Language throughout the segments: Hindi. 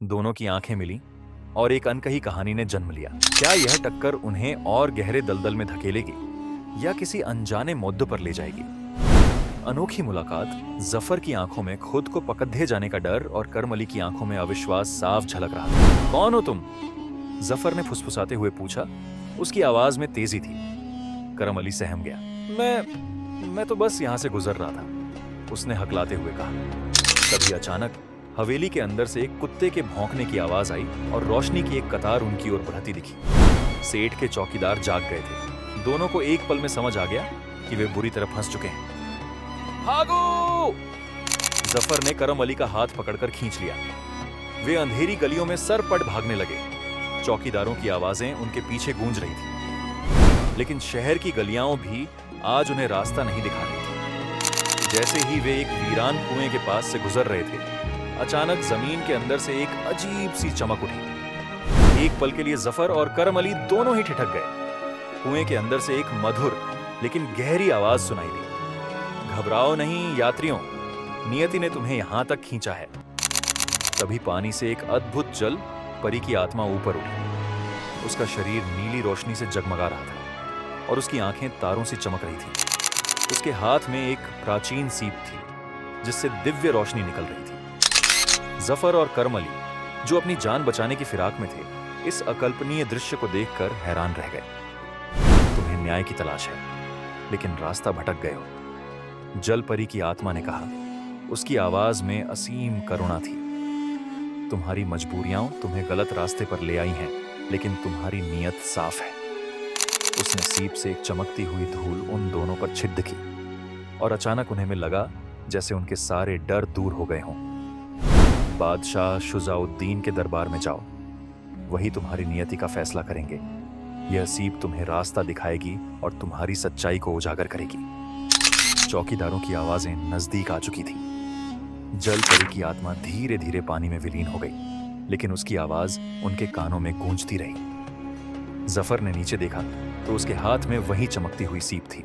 दोनों की आंखें मिली और एक अनकही कहानी ने जन्म लिया। क्या यह टक्कर उन्हें और गहरे दलदल में धकेलेगी या किसी अनजाने मुद्दे पर ले जाएगी? अनोखी मुलाकात। जफर की आंखों में खुद को पकड़े जाने का डर और करम अली की आंखों में अविश्वास साफ झलक रहा था। कौन हो तुम? जफर ने फुसफुसाते हुए पूछा। उसकी आवाज में तेजी थी। करम अली सहम गया। मैं तो बस यहां से गुजर रहा था, उसने हकलाते हुए कहा। तभी अचानक हवेली के अंदर से एक कुत्ते के भौंकने की आवाज आई और रोशनी की एक कतार उनकी ओर बढ़ती दिखी। सेठ के चौकीदार जाग गए थे। दोनों को एक पल में समझ आ गया कि वे बुरी तरह फंस चुके हैं। भागो! जफर ने करम अली का हाथ पकड़कर खींच लिया। वे अंधेरी गलियों में सरपट भागने लगे। चौकीदारों की आवाजें उनके पीछे गूंज रही थी, लेकिन शहर की गलियां भी आज उन्हें रास्ता नहीं दिखा रही थी। जैसे ही वे एक वीरान कुएं के पास से गुजर रहे थे, अचानक जमीन के अंदर से एक अजीब सी चमक उठी। एक पल के लिए जफर और करम अली दोनों ही ठिठक गए। कुएं के अंदर से एक मधुर लेकिन गहरी आवाज सुनाई दी। घबराओ नहीं यात्रियों, नियति ने तुम्हें यहां तक खींचा है। तभी पानी से एक अद्भुत जल परी की आत्मा ऊपर उठी। उसका शरीर नीली रोशनी से जगमगा रहा था और उसकी आंखें तारों से चमक रही थी। उसके हाथ में एक प्राचीन सीप थी जिससे दिव्य रोशनी निकल रही थी। जफर और करम अली, जो अपनी जान बचाने की फिराक में थे, इस अकल्पनीय दृश्य को देखकर हैरान रह गए। तुम्हें न्याय की तलाश है, लेकिन रास्ता भटक गए हो, जल परी की आत्मा ने कहा। उसकी आवाज में असीम करुणा थी। तुम्हारी मजबूरियां तुम्हें गलत रास्ते पर ले आई हैं, लेकिन तुम्हारी नीयत साफ है। उसने सीप से एक चमकती हुई धूल उन दोनों पर छिद्र की और अचानक उन्हें लगा जैसे उनके सारे डर दूर हो गए हों। बादशाह शुजाउद्दीन के दरबार में जाओ, वही तुम्हारी नियति का फैसला करेंगे। यह सीप तुम्हें रास्ता दिखाएगी और तुम्हारी सच्चाई को उजागर करेगी। चौकीदारों की आवाजें नजदीक आ चुकी थी। जल परी की आत्मा धीरे धीरे पानी में विलीन हो गई, लेकिन उसकी आवाज उनके कानों में गूंजती रही। जफर ने नीचे देखा तो उसके हाथ में वही चमकती हुई सीप थी।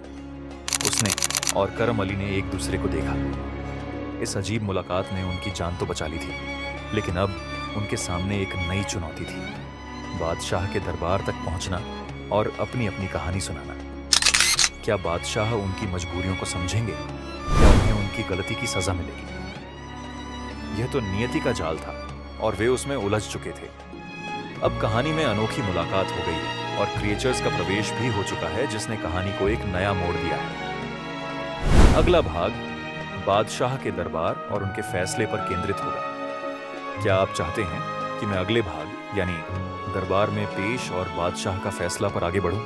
उसने और करम अली ने एक दूसरे को देखा। इस अजीब मुलाकात ने उनकी जान तो बचा ली थी, लेकिन अब उनके सामने एक नई चुनौती थी। बादशाह के दरबार तक पहुंचना और अपनी अपनी कहानी सुनाना। क्या बादशाह उनकी मजबूरियों को समझेंगे या उन्हें उनकी गलती की सजा मिलेगी? यह तो नियति का जाल था और वे उसमें उलझ चुके थे। अब कहानी में अनोखी मुलाकात हो गई है और क्रिएचर्स का प्रवेश भी हो चुका है, जिसने कहानी को एक नया मोड़ दिया है। अगला भाग बादशाह के दरबार और उनके फैसले पर केंद्रित होगा। क्या आप चाहते हैं कि मैं अगले भाग यानी दरबार में पेश और बादशाह का फैसला पर आगे बढ़ूं?